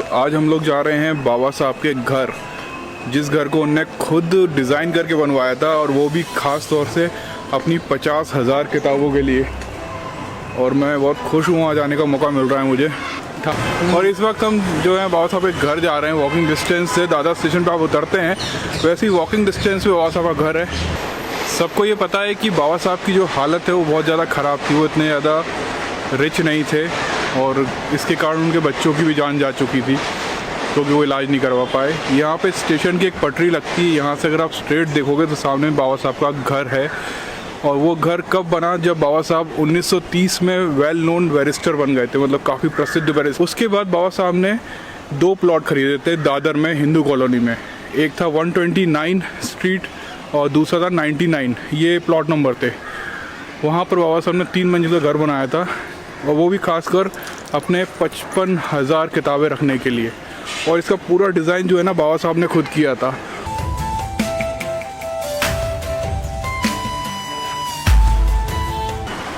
आज हम लोग जा रहे हैं बाबा साहब के घर, जिस घर को उनने खुद डिज़ाइन करके बनवाया था, और वो भी ख़ास तौर से अपनी 50,000 किताबों के लिए। और मैं बहुत खुश हूँ, वहाँ जाने का मौका मिल रहा है मुझे। और इस वक्त हम जो है बाबा साहब के घर जा रहे हैं। वॉकिंग डिस्टेंस से दादर स्टेशन पर आप उतरते हैं, वैसे ही वॉकिंग डिस्टेंस पे बाबा साहब का घर है। सबको ये पता है कि बाबा साहब की जो हालत है वो बहुत ज़्यादा ख़राब थी। वो इतने ज़्यादा रिच नहीं थे और इसके कारण उनके बच्चों की भी जान जा चुकी थी, क्योंकि वो इलाज नहीं करवा पाए। यहाँ पे स्टेशन की एक पटरी लगती है, यहाँ से अगर आप स्ट्रेट देखोगे तो सामने बाबा साहब का घर है। और वो घर कब बना? जब बाबा साहब 1930 में वेल नोन बैरिस्टर बन गए थे, मतलब काफ़ी प्रसिद्ध बैरिस्टर। उसके बाद बाबा साहब ने 2 प्लॉट खरीदे थे दादर में, हिंदू कॉलोनी में। एक था 129 स्ट्रीट और दूसरा था 99, ये प्लॉट नंबर थे। वहाँ पर बाबा साहब ने 3 मंजिल का घर बनाया था, और वो भी खासकर अपने 55,000 किताबें रखने के लिए। और इसका पूरा डिज़ाइन जो है ना, बाबा साहब ने खुद किया था।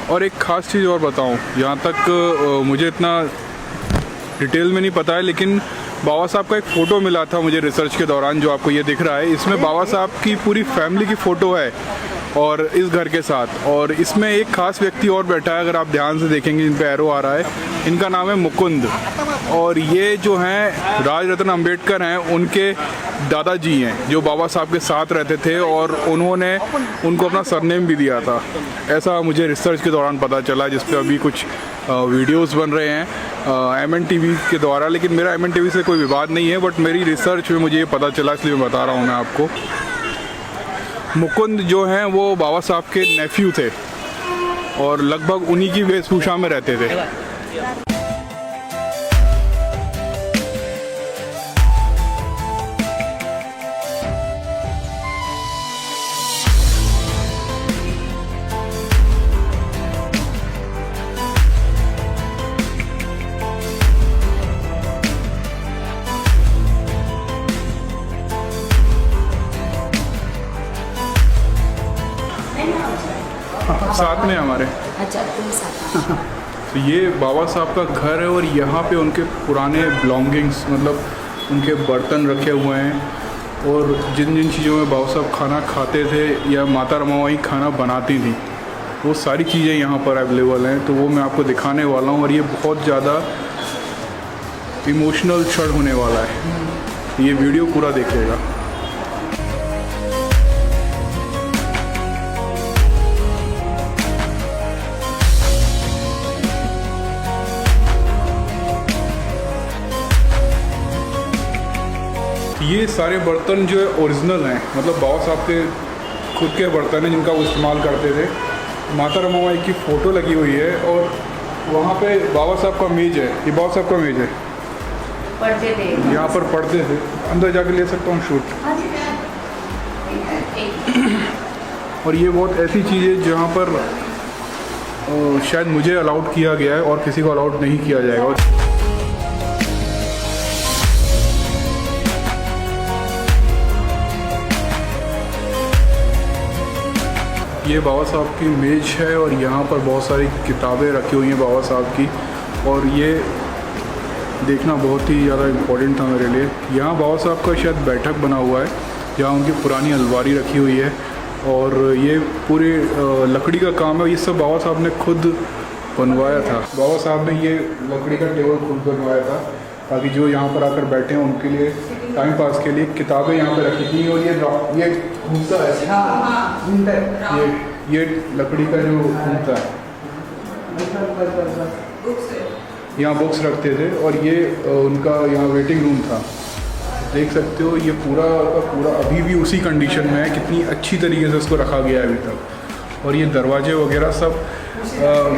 और एक ख़ास चीज़ और बताऊं, जहाँ तक मुझे इतना डिटेल में नहीं पता है, लेकिन बाबा साहब का एक फ़ोटो मिला था मुझे रिसर्च के दौरान, जो आपको ये दिख रहा है। इसमें बाबा साहब की पूरी फैमिली की फ़ोटो है और इस घर के साथ। और इसमें एक ख़ास व्यक्ति और बैठा है, अगर आप ध्यान से देखेंगे, इन पे एरो आ रहा है। इनका नाम है मुकुंद, और ये जो हैं राजरत्न अंबेडकर हैं, उनके दादाजी हैं, जो बाबा साहब के साथ रहते थे, और उन्होंने उनको अपना सरनेम भी दिया था। ऐसा मुझे रिसर्च के दौरान पता चला, जिस पे अभी कुछ वीडियोस बन रहे हैं MNTV के द्वारा। लेकिन मेरा MNTV से कोई विवाद नहीं है, बट मेरी रिसर्च में मुझे ये पता चला, इसलिए मैं बता रहा हूँ मैं आपको। मुकुंद जो हैं वो बाबा साहब के नेफ्यू थे, और लगभग उन्हीं की वेशभूषा में रहते थे। साथ में हमारे। अच्छा, तुम साथ। तो ये बाबा साहब का घर है, और यहाँ पे उनके पुराने बिलोंगिंग्स, मतलब उनके बर्तन रखे हुए हैं। और जिन जिन चीज़ों में बाबा साहब खाना खाते थे, या माता रमाबाई खाना बनाती थी, वो सारी चीज़ें यहाँ पर अवेलेबल हैं। तो वो मैं आपको दिखाने वाला हूँ, और ये बहुत ज़्यादा इमोशनल क्षण होने वाला है। ये वीडियो पूरा देखिएगा। ये सारे बर्तन जो है ओरिजिनल हैं, मतलब बाबा साहब के खुद के बर्तन हैं, जिनका वो इस्तेमाल करते थे। माता रमाबाई की फ़ोटो लगी हुई है, और वहाँ पे बाबा साहब का मेज है। ये बाबा साहब का मेज है, पर्दे थे यहाँ पर पर्दे थे। अंदर जाके ले सकता हूँ शूट। और ये बहुत ऐसी चीज़ है जहाँ पर शायद मुझे अलाउड किया गया है, और किसी को अलाउड नहीं किया जाएगा। ये बाबा साहब की मेज है, और यहाँ पर बहुत सारी किताबें रखी हुई हैं बाबा साहब की। और ये देखना बहुत ही ज़्यादा इम्पोर्टेंट था मेरे लिए। यहाँ बाबा साहब का शायद बैठक बना हुआ है, जहाँ उनकी पुरानी अलमारी रखी हुई है। और ये पूरे लकड़ी का काम है, ये सब बाबा साहब ने खुद बनवाया था। बाबा साहब ने ये लकड़ी का टेबल खुद बनवाया था, ताकि जो यहाँ पर आकर बैठे हैं उनके लिए टाइम पास के लिए किताबें यहाँ पे रखी थी। और ये घूमता है, ये लकड़ी का जो घूमता है, यहाँ बुक्स रखते थे। और ये उनका यहाँ वेटिंग रूम था, देख सकते हो। ये पूरा का पूरा अभी भी उसी कंडीशन में है, कितनी अच्छी तरीके से उसको रखा गया है अभी तक। और ये दरवाजे वगैरह सब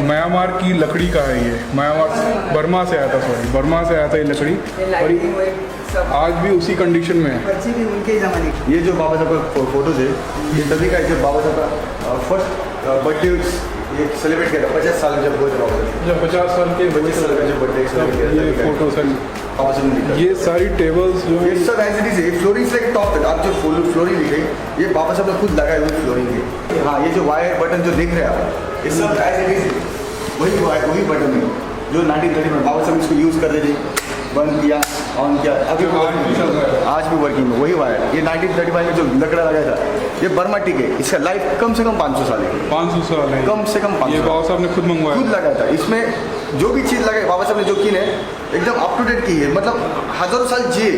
म्यांमार की लकड़ी का है। ये म्यांमार, बर्मा से आया था, बर्मा से आया था ये लकड़ी। और ये आज भी उसी कंडीशन में है। उनके ज़माने ये जो बाबा साहब का फोटोज है, ये तभी का है जब बाबा साहब का फर्स्ट बर्थडे ये सेलिब्रेट किया था। 50 साल जब हुए थे बाबा साहब, जब 50 साल के बच्चे जब बर्थडे सेलिब्रेट किया था। ये फोटो सर, ये सारी टेबल्स जो है, ये सब एज इट इज है। फ्लोरिंग से टॉप तक आप जो फ्लोरिंग दिख रही, ये बाबा साहब ने खुद लगाए हुए फ्लोरिंग है। हाँ, ये जो वायर बटन जो दिख रहे हैं आप, ये सब एज इट इज वही बटन है जो 1930 में बाबा साहब इसको यूज़ कर रहे थे, बंद किया। ऑन किया, अभी आज भी चल रहा है। आज भी वर्किंग में वही वायर है। ये 1935 में जो लकड़ा लगाया था, ये बर्मा टीक है, इसका लाइफ कम से कम 500 साल है। 500 साल है। कम से कम 500 ये बाबा साहब ने खुद मंगवाया। खुद लगाया था। इसमें जो भी चीज़ लगाई बाबा साहब ने जो की है एकदम अप टू डेट की है, मतलब हज़ारों साल जिए।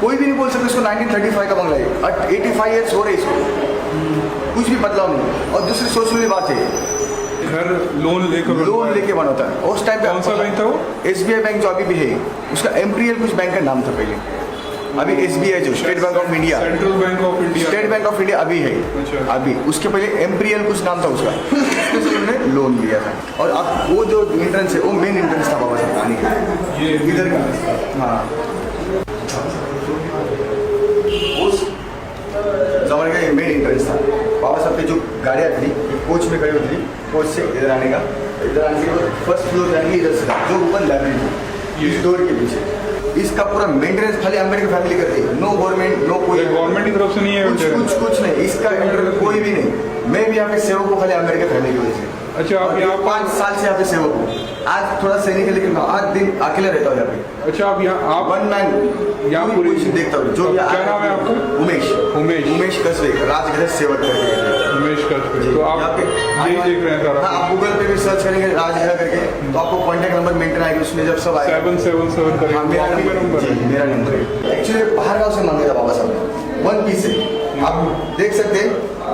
कोई भी नहीं बोल सकता इसको 1935 का बंगला है। 85 ईयर्स हो रहे इसको, कुछ भी बदलाव नहीं। और दूसरी सोचने वाली बात है, घर लोन लेके बना होता है उस टाइम पे। कौन सा बैंक था वो? SBI बैंक जो अभी भी है, उसका एम्पीरियल कुछ बैंक का नाम था पहले। अभी SBI जो state bank of India, central bank of India, state bank of India अभी है। अच्छा। अभी उसके पहले एम्पीरियल कुछ नाम था उसका, उससे उन्होंने लोन लिया था। और अब वो जो एंट्रेंस है वो मेन एंट्रेंस था बाबा साहब आने का, ये इधर का। हाँ, उस जमाने का ये मेन एंट्रेंस था। बाबा साहब की जो गाड़ियाँ थी कोच में खड़ी होती थी, कोच से इधर आने का, इधर आने के बाद फर्स्ट फ्लोर जाएंगे इधर से, जो ऊपर लाइब्रेरी इस डोर के पीछे। इसका पूरा मेंटेनेंस खाली अम्बेडकर फैमिली करती है। नो गवर्नमेंट, नो कोई गवर्नमेंट की तरफ से नहीं है कुछ नहीं। इसका कोई भी नहीं। मैं भी यहाँ पे सेवक हूँ खाली अम्बेडकर फैमिली की वजह से। अच्छा, आप यहाँ 5 साल से यहाँ पे सेवक हूँ। आज थोड़ा सैनिक है लेकिन 8 दिन अकेले रहता हूँ यहाँ पे। अच्छा, आप यहाँ आप वन मैन यहाँ पूरी पूरी पोजीशन देखता हूँ। जो क्या नाम है आपका? उमेश कसरे, राजगढ़ सेवक करके। उमेश कसरे। तो आप यहाँ पे यही देख रहे हैं सारा? हाँ, आप गूगल पे भी सर्च करेंगे राजगढ़ करके तो आपको कॉन्टैक्ट नंबर मेंटेन आएगा, उसमें जब सब आएगा 777 करेंगे। हाँ, मेरा नंबर है। मेरा नंबर है। एक्चुअली बाहर गाँव से मांगा था बाबा साहब ने, 1 पीस है। आप देख सकते हैं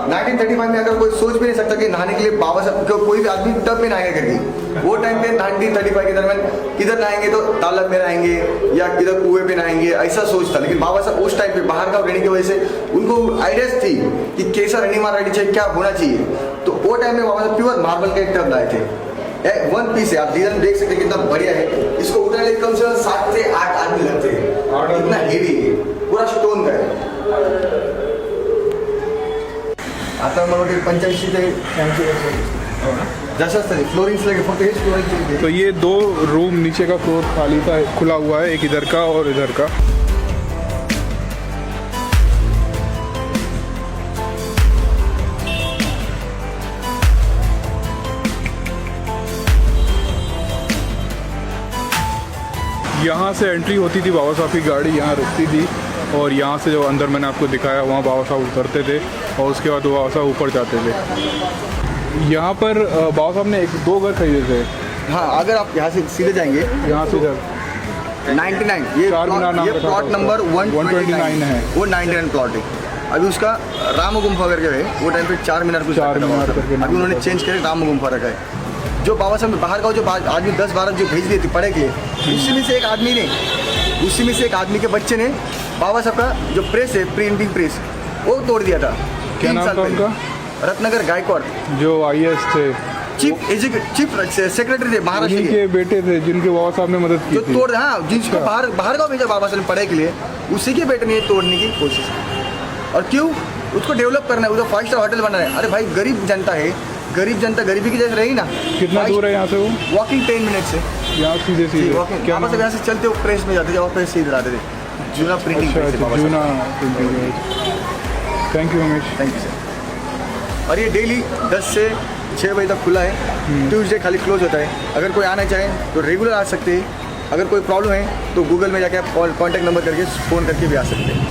1935 में अगर कोई सोच भी नहीं सकता कि नहाने के लिए बाबा साहब कोई भी आदमी टब में नहाएगा करके। वो टाइम पे 1935 के दरमियान किधर नहाएंगे तो तालाब में नहाएंगे या किधर कुएं पे नहाएंगे, ऐसा सोच था। लेकिन बाबा साहब उस टाइम पे बाहर का रहने की वजह से उनको आइडियाज थी कि कैसा रनिंग मार रहनी चाहिए, क्या होना चाहिए। तो वो टाइम में बाबा साहब प्योर मार्बल का एक टब लाए थे। 1 पीस है, आप डिजाइन देख सकते हैं कितना बढ़िया है। इसको उठाने के कम से कम 7 से 8 आदमी लगते हैं, इतना हेवी है, पूरा स्टोन का है। आता मला वाटतं 85 ते 80 वर्ष जसं असतं फ्लोरिंग्स लगे फक्त हेच फ्लोरिंग। तो ये 2 रूम नीचे का फ्लोर खाली था, खुला हुआ है, एक इधर का और इधर का। यहाँ से एंट्री होती थी, बाबा साहब की गाड़ी यहाँ रुकती थी और यहाँ से जो अंदर मैंने आपको दिखाया वहाँ बाबा साहब उतरते थे और उसके बाद बाबा साहब ऊपर जाते थे। यहाँ पर बाबा साहब ने 1-2 घर खरीदे थे। हाँ, अगर आप यहाँ से सीधे जाएंगे यहाँ से इधर 99 ये प्लॉट नंबर 129 है, वो 99 प्लॉट है। अभी उसका राम गुम्फा करके है, वो टाइम पे 4 मीनार कुछ अभी उन्होंने चेंज करके राम गुम्फा रखा है। जो बाबा साहब बाहर का जो आदमी 10-12 जो भेज दिए थे पढ़े के लिए, उसी में से एक आदमी के बच्चे ने बाबा साहब का जो प्रेस है, प्रिंटिंग प्रेस, वो तोड़ दिया था। क्या नाम था उनका? रत्नगर गायकवाड़, जो IAS थे, चीफ सेक्रेटरी थे महाराष्ट्र के बेटे थे जिनके बाबा साहब ने मदद की जो तोड़, हाँ, जिसको बाहर का भेजा बाबा साहब ने पढ़ाई के लिए, उसी के बेटे ने तोड़ने की कोशिश की। और क्यों? उसको डेवलप करना है, उसको 5 स्टार होटल बनाना है। अरे भाई, गरीब जनता है, गरीब जनता गरीबी की जैसे रही ना। कितना दूर है यहाँ से? वो वॉकिंग 10 मिनट से यहाँ सीधे क्या मतलब यहाँ से चलते हो प्रेस में जाते थे, प्रेस से इधर आते थे। जूना प्रिंटिंग प्रेस है बाबा साहब। जूना printing. Thank you Umesh. Thank you sir. और ये डेली 10 से 6 बजे तक खुला है, ट्यूसडे खाली क्लोज होता है। अगर कोई आना चाहे तो रेगुलर आ सकते हैं। अगर कोई प्रॉब्लम है तो गूगल में जाके आप कॉन्टैक्ट नंबर करके फ़ोन करके भी आ सकते हैं।